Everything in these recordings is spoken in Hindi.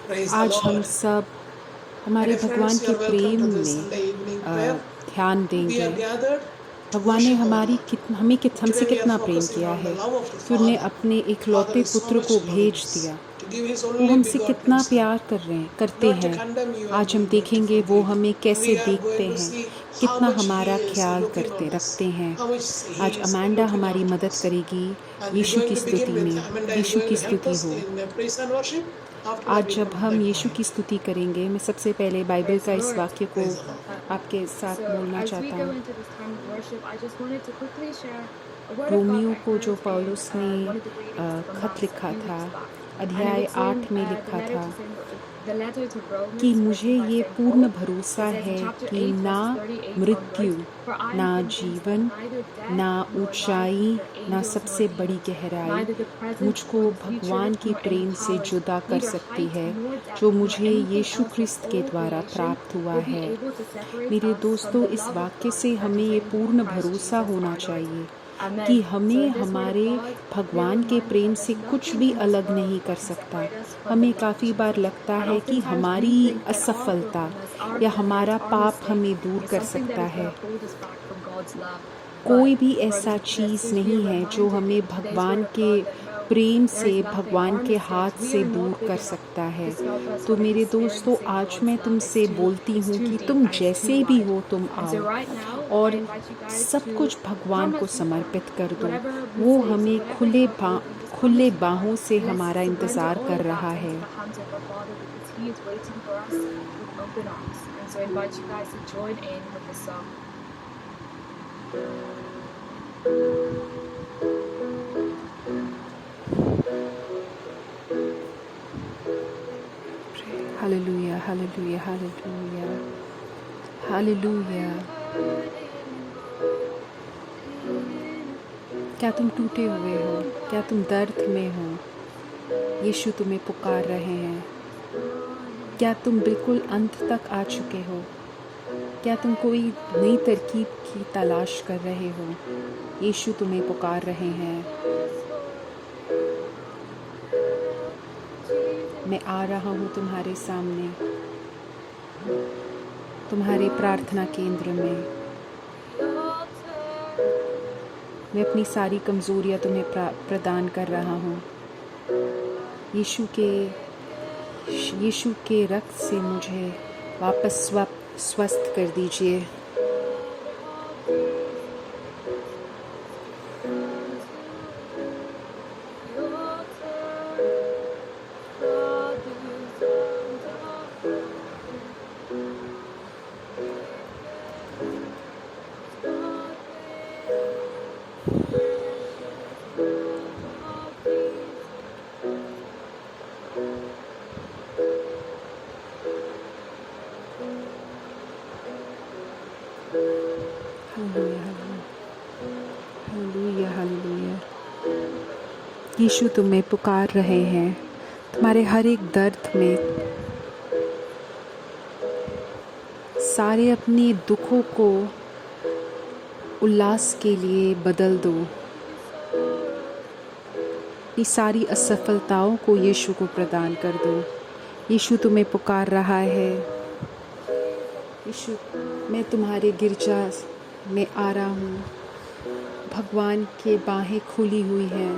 Praise the आज हम Lord. सब My हमारे dear भगवान friends, you के are welcome Prem to this में Sunday evening अ, prayer. ध्यान We देंगे। are gathered to भगवान ने worship our हमारी Lord. हमसे Today we are कितना प्रेम focusing किया on the है love of the कि उन्हें Father. अपने Father इकलौते is so पुत्र much को loving भेज us दिया। to give His वो only हमसे begotten कितना Son, प्यार करते not to हैं। condemn you and आज me, हम but to देखेंगे वो forgive. हमें And कैसे we are देखते going to हैं, see how कितना much He हमारा is ख्याल looking on us, रखते हैं। how much He आज is अमांडा looking हमारी after मदद us. करेगी And we're यीशु going की to begin स्तुति with में। Amanda is यीशु going की to help स्तुति us हो। in praise and worship. After that, आज we जब come हम back यीशु again. की स्तुति करेंगे, मैं सबसे पहले बाइबल का इस वाक्य को Praise the Lord. आपके साथ बोलना चाहता हूँ। रोमियो को जो पौलुस ने खत लिखा था, अध्याय 8 में लिखा था कि मुझे ये पूर्ण भरोसा है कि ना मृत्यु, ना जीवन, ना ऊंचाई, ना सबसे बड़ी गहराई मुझको भगवान के प्रेम से जुदा कर सकती है, जो मुझे यीशु ख्रिस्त के द्वारा प्राप्त हुआ है। मेरे दोस्तों, इस वाक्य से हमें ये पूर्ण भरोसा होना चाहिए कि हमें हमारे भगवान के प्रेम से कुछ भी अलग नहीं कर सकता। हमें काफ़ी बार लगता है कि हमारी असफलता या हमारा पाप हमें दूर कर सकता है। कोई भी ऐसा चीज़ नहीं है जो हमें भगवान के प्रेम से, भगवान के हाथ से दूर कर सकता है। तो मेरे दोस्तों, आज मैं तुमसे बोलती हूँ कि तुम जैसे भी हो तुम आओ और सब कुछ भगवान को समर्पित कर दो। वो हमें खुले बाहों से हमारा इंतज़ार कर रहा है। Hallelujah, hallelujah, hallelujah, hallelujah. क्या तुम टूटे हुए हो? क्या तुम दर्द में हो? यीशु तुम्हें पुकार रहे हैं। क्या तुम बिल्कुल अंत तक आ चुके हो? क्या तुम कोई नई तरकीब की तलाश कर रहे हो? यीशु तुम्हें पुकार रहे हैं। मैं आ रहा हूँ तुम्हारे सामने, तुम्हारे प्रार्थना केंद्र में। मैं अपनी सारी कमज़ोरियाँ तुम्हें प्रदान कर रहा हूँ। यीशु के रक्त से मुझे वापस स्वस्थ कर दीजिए। Hallelujah, hallelujah. यीशु तुम्हें पुकार रहे हैं, तुम्हारे हर एक दर्द में। सारे अपने दुखों को उल्लास के लिए बदल दो। अपनी सारी असफलताओं को यीशु को प्रदान कर दो। यीशु तुम्हें पुकार रहा है। यीशु, मैं तुम्हारे गिरजा में आ रहा हूँ। भगवान की बाहें खुली हुई हैं।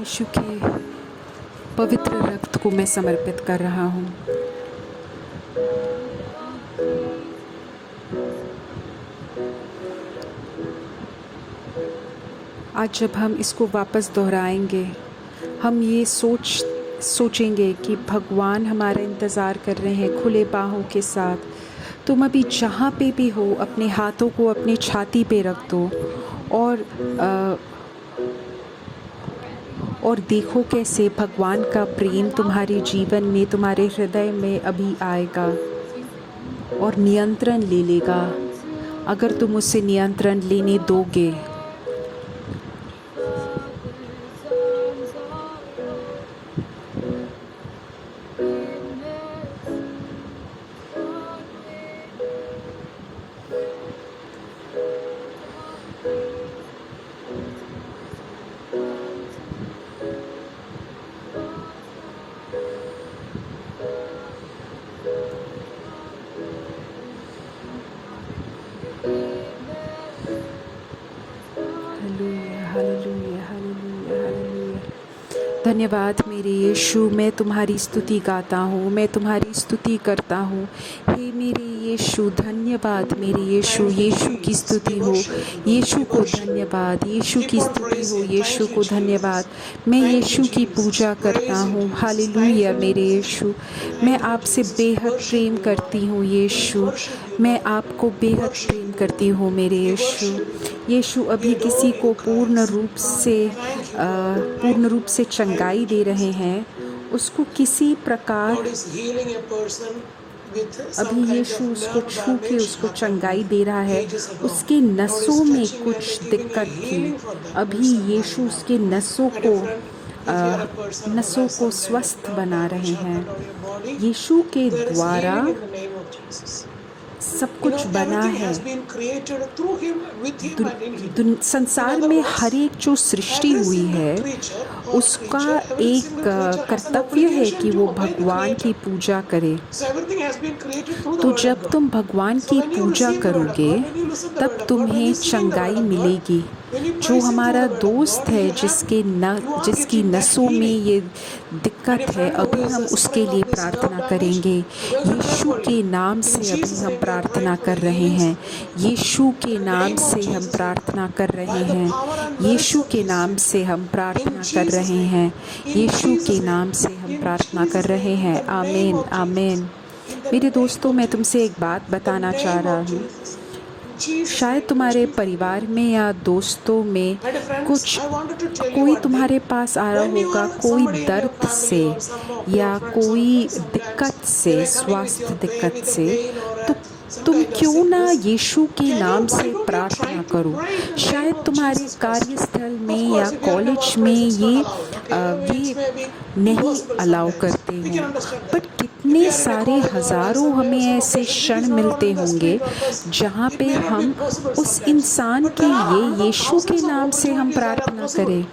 यीशु के पवित्र रक्त को मैं समर्पित कर रहा हूँ। आज जब हम इसको वापस दोहराएंगे, हम ये सोचेंगे कि भगवान हमारा इंतज़ार कर रहे हैं खुले बाहों के साथ। तुम अभी जहाँ पे भी हो, अपने हाथों को अपनी छाती पे रख दो और देखो कैसे भगवान का प्रेम तुम्हारे जीवन में, तुम्हारे हृदय में अभी आएगा। और नियंत्रण ले लेगा अगर तुम उसे नियंत्रण लेने दोगे। Hallelujah, hallelujah, hallelujah, hallelujah. धन्यवाद मेरे यीशु, मैं तुम्हारी स्तुति गाता हूँ, मैं तुम्हारी स्तुति करता हूँ। हे मेरे यीशु, धन्यवाद मेरे यीशु, यीशु की स्तुति हो, यीशु को धन्यवाद, यीशु की स्तुति हो, यीशु को धन्यवाद। मैं यीशु की पूजा करता हूँ। हालेलुया मेरे यीशु, मैं आपसे बेहद प्रेम करती हूँ यीशु, मैं आपको बेहद प्रेम करती हूँ मेरे यीशु। यीशु अभी किसी को पूर्ण रूप से चंगाई दे रहे हैं, उसको किसी प्रकार अभी यीशु उसको छू के उसको चंगाई दे रहा है। उसके नसों में कुछ दिक्कत थी, अभी यीशु उसके नसों को स्वस्थ बना रहे हैं। यीशु के द्वारा सब कुछ बना है। संसार में हर एक जो सृष्टि हुई है उसका एक कर्तव्य है कि वो भगवान की पूजा करे। तो जब तुम भगवान की पूजा करोगे तब तुम्हें चंगाई मिलेगी। जो हमारा दोस्त है जिसकी नसों में ये दिक्कत है, अभी हम उसके लिए प्रार्थना करेंगे। यीशु के नाम से अभी हम प्रार्थना कर रहे हैं, यीशु के नाम से हम प्रार्थना कर रहे हैं, यीशु के नाम से हम प्रार्थना कर रहे हैं, यीशु के नाम से हम प्रार्थना कर रहे हैं। आमीन, आमीन। मेरे दोस्तों, मैं तुमसे एक बात बताना चाह रहा हूँ। शायद तुम्हारे परिवार में या दोस्तों में कोई तुम्हारे पास आ रहा होगा, कोई दर्द से या कोई दिक्कत से, स्वास्थ्य दिक्कत से। तो तुम क्यों ना यीशु के नाम से प्रार्थना करो। शायद तुम्हारे कार्यस्थल में या कॉलेज में ये नहीं अलाउ करते हैं, बट कितने सारे हज़ारों हमें ऐसे क्षण मिलते होंगे जहाँ पे हम उस इंसान के लिए यीशु के नाम से हम प्रार्थना करें।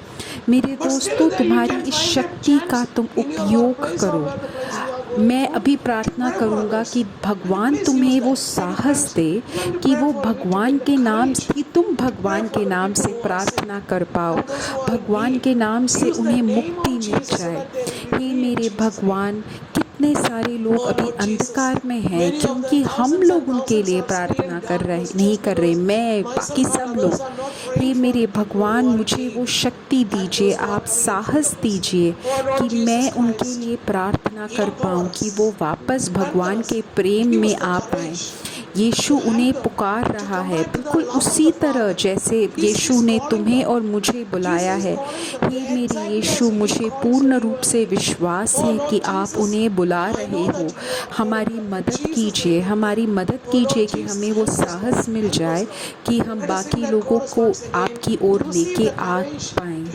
मेरे दोस्तों, तुम्हारी इस शक्ति का तुम उपयोग करो। मैं अभी प्रार्थना करूँगा कि भगवान तुम्हें वो साहस दे कि वो भगवान के नाम से, तुम भगवान के नाम से प्रार्थना कर पाओ, भगवान के नाम से उन्हें मुक्ति मिल जाए। हे मेरे भगवान, कितने सारे लोग अभी अंधकार में हैं क्योंकि हम लोग उनके लिए प्रार्थना नहीं कर रहे, मैं बाकी सब लोग। हे मेरे भगवान, मुझे वो शक्ति दीजिए, आप साहस दीजिए कि मैं उनके लिए प्रार्थना कर पाऊँ, कि वो वापस भगवान के प्रेम में आ पाएँ। यीशु उन्हें पुकार रहा है, बिल्कुल उसी तरह जैसे यीशु ने तुम्हें और मुझे बुलाया है। हे मेरे यीशु, मुझे पूर्ण रूप से विश्वास है कि आप उन्हें बुला रहे हो। हमारी मदद कीजिए, हमारी मदद कीजिए कि हमें वो साहस मिल जाए कि हम बाकी लोगों को आपकी ओर लेके आ पाएँ।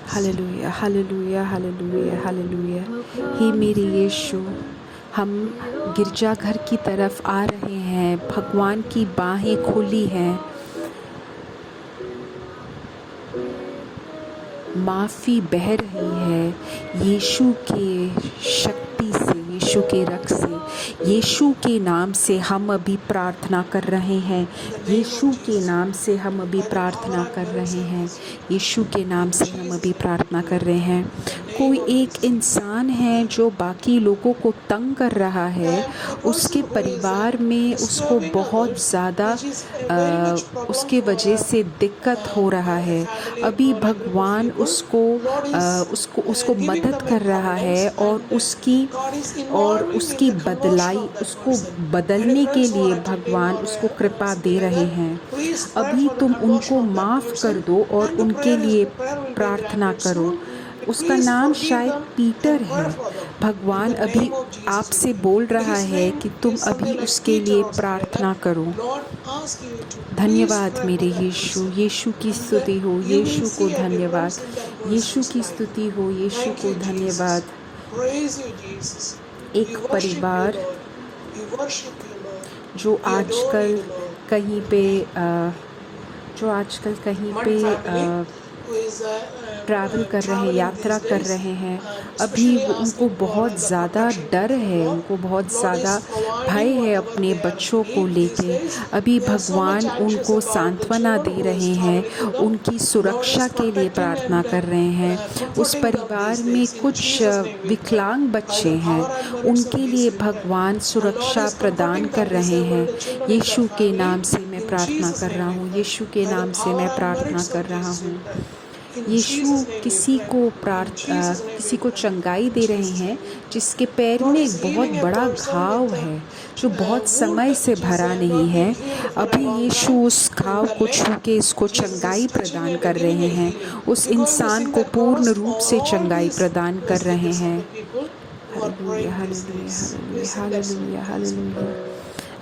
Hallelujah, hallelujah, hallelujah, hallelujah. हे मेरे यीशु, हम गिरजाघर की तरफ आ रहे हैं, भगवान की बाहें खुली हैं। माफ़ी बह रही है यीशु के शक्ति से, यीशु के रक्त से। यीशु के नाम से हम अभी प्रार्थना कर रहे हैं, यीशु के नाम से हम अभी प्रार्थना कर रहे हैं, यीशु के नाम से हम अभी प्रार्थना कर रहे हैं। कोई एक इंसान है जो बाकी लोगों को तंग कर रहा है, उसके परिवार में उसको बहुत ज़्यादा उसके वजह से दिक्कत हो रहा है। अभी भगवान उसको मदद कर रहा है और उसकी उसको बदलने के लिए भगवान उसको कृपा दे रहे हैं। अभी तुम उनको माफ़ कर दो और उनके लिए प्रार्थना करो। उसका नाम शायद पीटर है। भगवान अभी आपसे बोल रहा है कि तुम अभी उसके लिए प्रार्थना करो। धन्यवाद मेरे यीशु, यीशु की स्तुति हो, यीशु को धन्यवाद, यीशु की स्तुति हो, यीशु को धन्यवाद। एक परिवार जो आजकल कहीं पे ट्रैवल कर रहे हैं, यात्रा कर रहे हैं, अभी उनको बहुत ज़्यादा डर है, उनको बहुत ज़्यादा भय है अपने बच्चों को लेके। अभी भगवान उनको सांत्वना दे रहे हैं, उनकी सुरक्षा के लिए प्रार्थना कर रहे हैं। उस परिवार में कुछ विकलांग बच्चे हैं, उनके लिए भगवान सुरक्षा प्रदान कर रहे हैं। यीशु के नाम से मैं प्रार्थना कर रहा हूँ, यीशु के नाम से मैं प्रार्थना कर रहा हूँ। यीशु किसी को चंगाई दे रहे हैं जिसके पैर में एक बहुत बड़ा घाव है जो बहुत समय से भरा नहीं है। अभी यीशु उस घाव को छू के इसको चंगाई प्रदान कर रहे हैं, उस इंसान को पूर्ण रूप से चंगाई प्रदान कर रहे हैं। Hallelujah, hallelujah, hallelujah, hallelujah.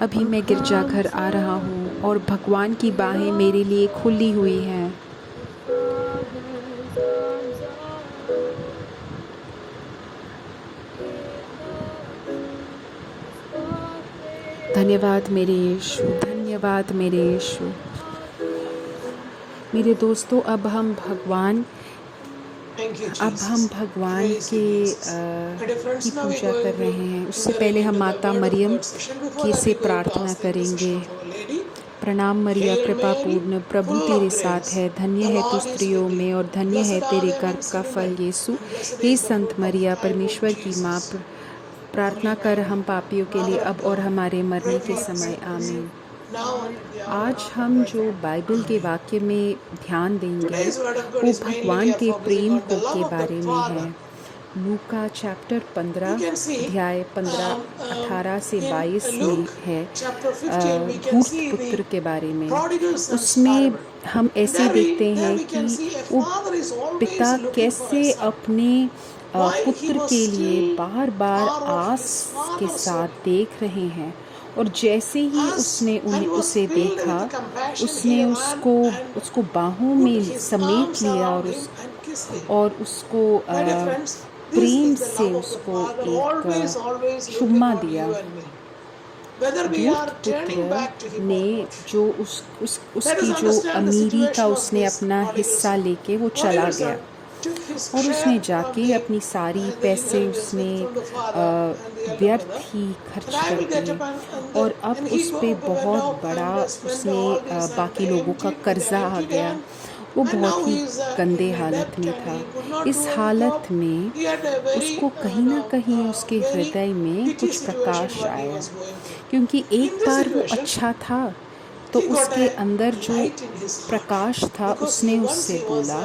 अभी मैं गिरजाघर आ रहा हूँ और भगवान की बाहें मेरे लिए खुली हुई हैं। धन्यवाद मेरे यीशु, धन्यवाद मेरे यीशु। मेरे दोस्तों, अब हम भगवान की पूजा कर रहे हैं। उससे पहले हम माता मरियम की से प्रार्थना करेंगे। प्रणाम मरिया, कृपा पूर्ण, प्रभु तेरे साथ है, धन्य है तू स्त्रियों में और धन्य है तेरे गर्भ का फल यीशु। हे संत मरिया, परमेश्वर की माँ, प्रार्थना कर हम पापियों के लिए अब और हमारे मरने के समय, आमीन। आज हम जो बाइबल के वाक्य में ध्यान देंगे वो भगवान के प्रेम के बारे में है। लूका चैप्टर 15 अध्याय 18 से 22 में है धूर्त पुत्र के बारे में। उसमें हम ऐसे देखते हैं कि वो पिता कैसे अपने पुत्र के लिए बार बार आस के साथ देख रहे हैं, और जैसे ही उसने उसे देखा, उसने उसको बाहों में समेट लिया और उसको प्रेम से उसको एक चुम्मा दिया। धूर्त पुत्र ने जो उसकी जो अमीरी का उसने अपना हिस्सा लेके वो चला गया, और उसने जाके अपनी सारी पैसे उसने व्यर्थ ही खर्च कर दिए, और अब उस पे बहुत बड़ा उसने बाकी लोगों का कर्जा आ गया। वो बहुत ही गंदे हालत में था। इस हालत में उसको कहीं ना कहीं उसके हृदय में कुछ प्रकाश आया, क्योंकि एक बार वो अच्छा था तो उसके अंदर जो प्रकाश था, उसने उससे बोला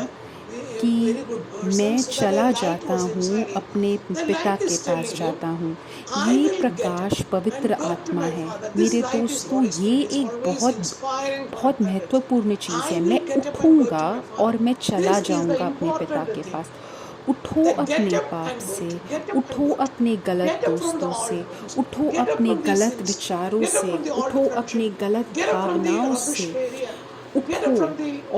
कि मैं चला जाता हूँ, अपने पिता के पास जाता हूँ। ये प्रकाश पवित्र आत्मा है। मेरे दोस्तों, ये एक बहुत महत्वपूर्ण चीज़ है। मैं उठूँगा और मैं चला जाऊँगा अपने पिता के पास। उठो अपने पाप से, उठो अपने गलत दोस्तों से, उठो अपने गलत विचारों से, उठो अपने गलत भावनाओं से, उठो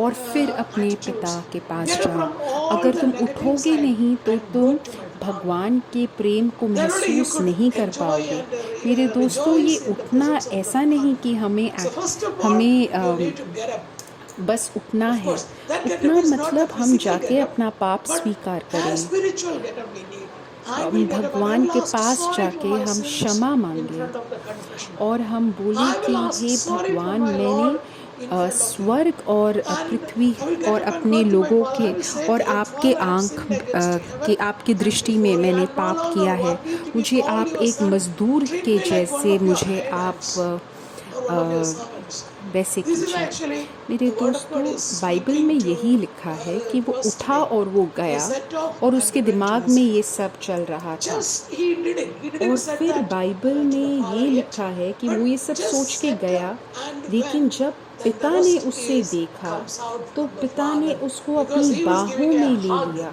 और फिर अपने पिता के पास जाओ। अगर तुम उठोगे नहीं तो तुम भगवान के प्रेम को महसूस नहीं कर पाओगे। मेरे दोस्तों, ये उठना ऐसा नहीं कि हमें बस उठना है। उठना मतलब हम जाके अपना पाप स्वीकार करें, भगवान के पास जाके हम क्षमा मांगे और हम बोले कि हे भगवान, मैंने स्वर्ग और पृथ्वी और अपने लोगों के और आपकी दृष्टि में मैंने पाप किया है। मुझे आप एक मजदूर के जैसे मुझे आप वैसे कीजिए। मेरे दोस्तों, बाइबल में यही लिखा है कि वो उठा और वो गया, और उसके दिमाग में ये सब चल रहा था। और फिर बाइबल में ये लिखा है कि वो ये सब सोच के गया, लेकिन जब पिता ने उससे देखा तो पिता ने उसको अपनी बाहों में ले लिया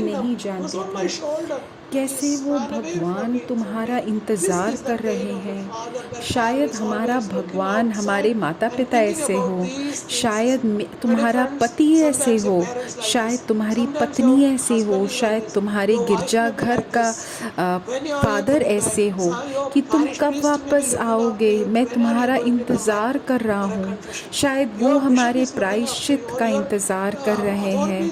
नहीं जानते थे, कैसे वो भगवान तुम्हारा इंतज़ार कर रहे हैं। शायद हमारा भगवान, हमारे माता पिता ऐसे हो, शायद तुम्हारा पति ऐसे हो, शायद तुम्हारी पत्नी ऐसी हो, शायद तुम्हारे गिरजाघर का फादर ऐसे हो कि तुम कब वापस आओगे, मैं तुम्हारा इंतज़ार कर रहा हूँ। शायद वो हमारे प्रायश्चित का इंतज़ार कर रहे हैं।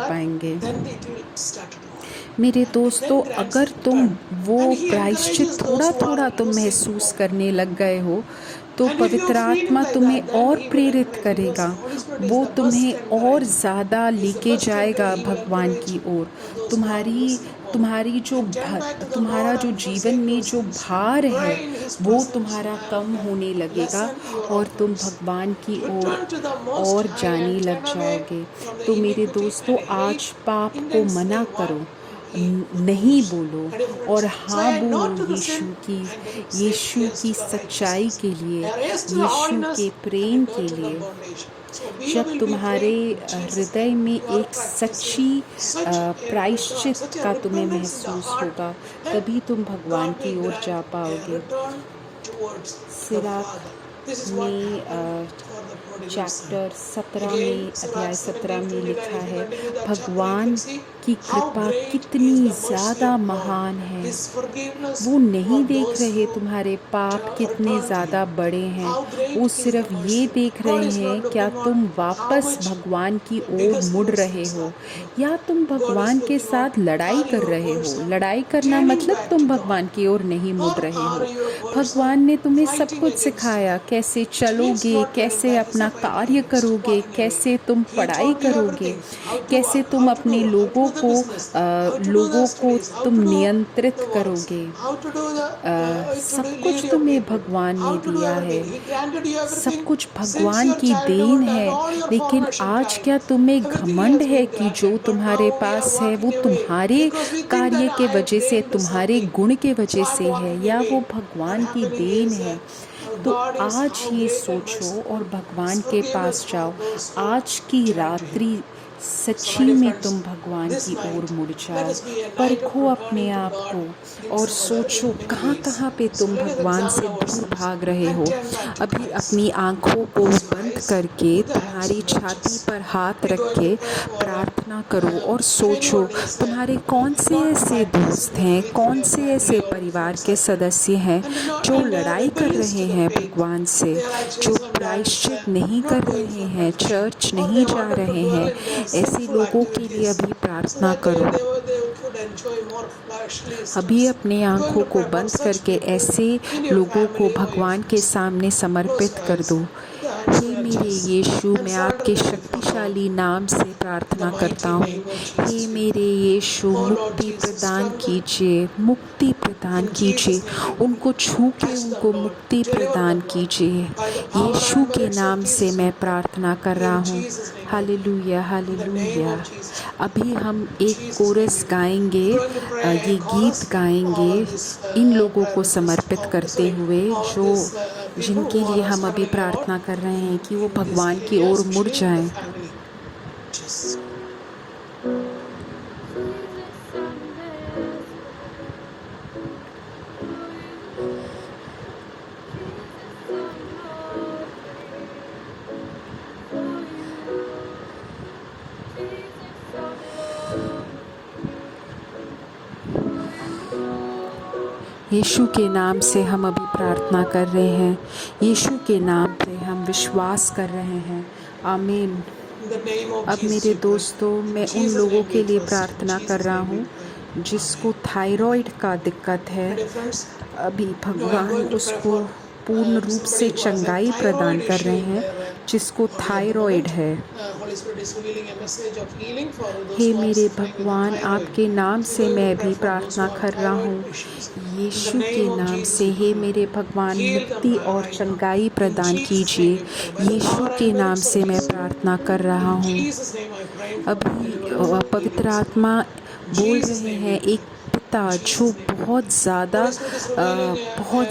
that, पाएंगे। then it will start to do. मेरे दोस्तों, Then grants अगर तुम return. वो And he प्रायश्चित encourages थोड़ा those who थोड़ा are तुम using महसूस God. करने लग गए हो, तो पवित्र आत्मा तुम्हें और प्रेरित करेगा, वो तुम्हें और ज़्यादा लेके जाएगा भगवान की ओर। तुम्हारी तुम्हारा जो जीवन में जो भार है वो तुम्हारा कम होने लगेगा और तुम भगवान की ओर और जाने लग जाओगे। तो मेरे दोस्तों, आज पाप को मना करो, नहीं बोलो और हाँ बोलो यीशु की सच्चाई के लिए, यीशु के प्रेम के लिए। जब तुम्हारे हृदय में एक सच्ची प्रायश्चित का तुम्हें महसूस होगा, तभी तुम भगवान की ओर जा पाओगे। सिराक में चैप्टर 17 में, अध्याय 17 में लिखा है, भगवान की कृपा कितनी ज़्यादा महान है। वो नहीं देख रहे तुम्हारे पाप कितने ज़्यादा बड़े हैं, वो सिर्फ ये देख रहे हैं क्या तुम वापस भगवान की ओर मुड़ रहे हो या तुम भगवान के साथ लड़ाई कर रहे हो। लड़ाई करना मतलब तुम भगवान की ओर नहीं मुड़ रहे हो। भगवान ने तुम्हें सब कुछ सिखाया, कैसे चलोगे, कैसे अपना कार्य करोगे, कैसे तुम पढ़ाई करोगे, कैसे तुम अपने लोगों को तुम नियंत्रित करोगे। सब कुछ तुम्हें भगवान ने दिया है, सब कुछ भगवान की देन है। लेकिन आज क्या तुम्हें घमंड है कि जो तुम्हारे पास है वो तुम्हारे कार्य के वजह से, तुम्हारे गुण के वजह से है या वो भगवान की देन है? तो आज ये सोचो और भगवान के पास जाओ। आज की रात्रि सच्ची में तुम भगवान की ओर मुड़ जाओ। परखो अपने आप को और सोचो कहाँ कहाँ पे तुम भगवान से दूर भाग रहे हो। अभी अपनी आँखों को बंद करके तुम्हारी छाती पर हाथ रख के प्रार्थना करो और सोचो तुम्हारे कौन से ऐसे दोस्त हैं, कौन से ऐसे परिवार के सदस्य हैं जो लड़ाई कर रहे हैं भगवान से, जो प्रायश्चित नहीं कर रहे हैं, चर्च नहीं जा रहे हैं। ऐसे लोगों के लिए अभी प्रार्थना करो। अभी अपने आँखों को बंद करके ऐसे लोगों को भगवान के सामने समर्पित कर दो। हे मेरे यीशु, मैं आपके शक्तिशाली नाम से प्रार्थना करता हूँ। हे मेरे यीशु, मुक्ति प्रदान कीजिए, मुक्ति प्रदान कीजिए। उनको छू के उनको मुक्ति प्रदान कीजिए। यीशु के नाम से मैं प्रार्थना कर रहा हूँ। Hallelujah, hallelujah. अभी हम एक कोरस गाएंगे, ये गीत गाएंगे इन लोगों को समर्पित करते हुए जिनके लिए हम अभी प्रार्थना कर रहे हैं कि वो भगवान की ओर मुड़ जाएं। यीशु के नाम से हम अभी प्रार्थना कर रहे हैं। यीशु के नाम पे हम विश्वास कर रहे हैं। आमीन। अब मेरे दोस्तों, मैं उन लोगों के लिए प्रार्थना कर रहा हूँ जिसको थायराइड का दिक्कत है। अभी भगवान उसको पूर्ण रूप से चंगाई प्रदान कर रहे हैं जिसको थायराइड है। हे मेरे भगवान, आपके नाम से मैं भी प्रार्थना कर रहा हूँ, यीशु के नाम से। हे मेरे भगवान, मुक्ति और चंगाई प्रदान कीजिए। यीशु के नाम से मैं प्रार्थना कर रहा हूँ। अभी पवित्र आत्मा बोल रहे हैं, एक पिता जो बहुत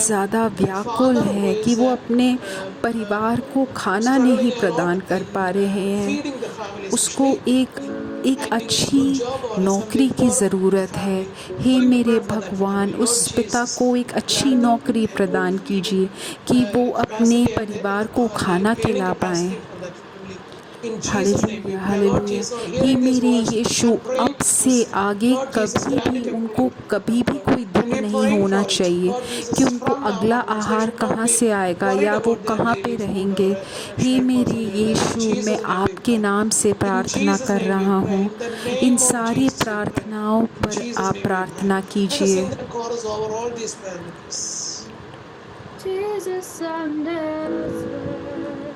ज़्यादा व्याकुल है कि वो अपने परिवार को खाना नहीं प्रदान कर पा रहे हैं, उसको एक अच्छी नौकरी की ज़रूरत है। हे मेरे भगवान, उस पिता को एक अच्छी नौकरी प्रदान कीजिए कि वो अपने परिवार को खाना खिला पाएँ। Hallelujah, hallelujah. हे मेरे यीशु, अब से आगे कभी भी कोई दुख नहीं होना चाहिए कि उनको अगला आहार कहाँ से आएगा या वो कहाँ पे रहेंगे। हे मेरे यीशु, मैं आपके नाम से प्रार्थना कर रहा हूँ। इन सारी प्रार्थनाओं पर आप प्रार्थना कीजिए। Jesus, I'm desperate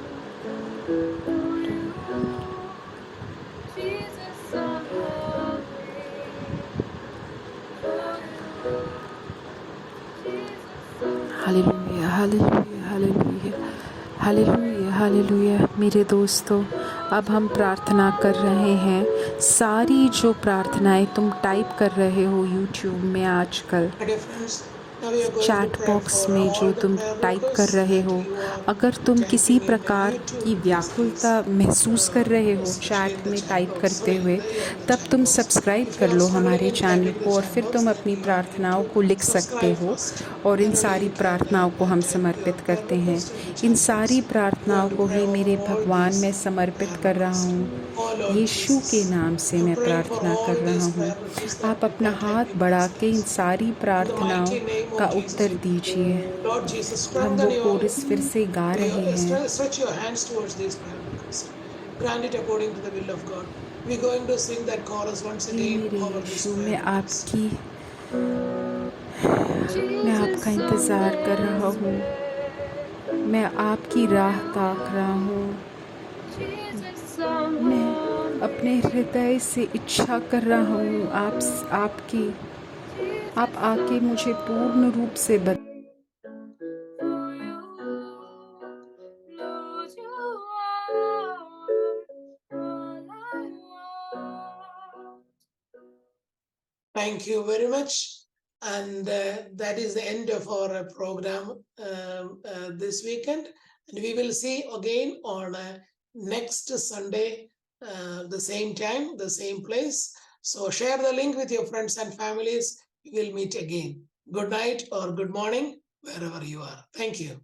for you. Jesus, I'm hungry for you. Jesus, I'm hallelujah, hallelujah, hallelujah, hallelujah, hallelujah. मेरे दोस्तों, अब हम प्रार्थना कर रहे हैं। सारी जो प्रार्थनाएं तुम टाइप कर रहे हो यूट्यूब में आजकल, My dear friends, now we are going to chat pray box for में जो all the तुम prayer टाइप कर requests रहे that हो, you are अगर तुम किसी typing in प्रकार YouTube. की Please, व्याकुलता महसूस कर रहे हो especially in चैट the में chat टाइप box. करते Sorry, हुए, in the तब chat तुम box. सब्सक्राइब If you कर are लो हमारे struggling in channel typing the को, और chat फिर box, तुम then अपनी you need प्रार्थनाओं to को लिख सकते subscribe हो first. और इन Then only सारी you can प्रार्थनाओं को हम type your समर्पित prayer करते हैं। request in the in chat सारी box. We are प्रार्थनाओं going to को pray हे over मेरे all भगवान these मैं prayer समर्पित कर रहा requests. हूँ। Oh Lord यीशु Jesus, के नाम से I'm मैं praying for प्रार्थना कर all रहा these हूँ। prayer requests that आप अपना people are हाथ typing बढ़ा these के इन days. सारी In the प्रार्थनाओं mighty name का of Jesus, Uttar we pray. दीजिए। Lord Jesus, हम strengthen वो your कोरस फिर से गा रहे हैं। stretch your hands towards these prayer requests. Grant it according to the will of God. We're going to sing that chorus once hey again मेरे over this Yeshu, prayer request. मैं आपका इंतज़ार कर रहा हूँ। मैं आपकी राह ताक रहा हूँ। मैं अपने हृदय से इच्छा कर रहा हूँ आपकी। आप आके मुझे पूर्ण रूप से Thank you very much. And that is the end of our program this weekend. And we will see again on next Sunday, the same time, the same place. So share the link with your friends and families. We will meet again. Good night or good morning, wherever you are. Thank you.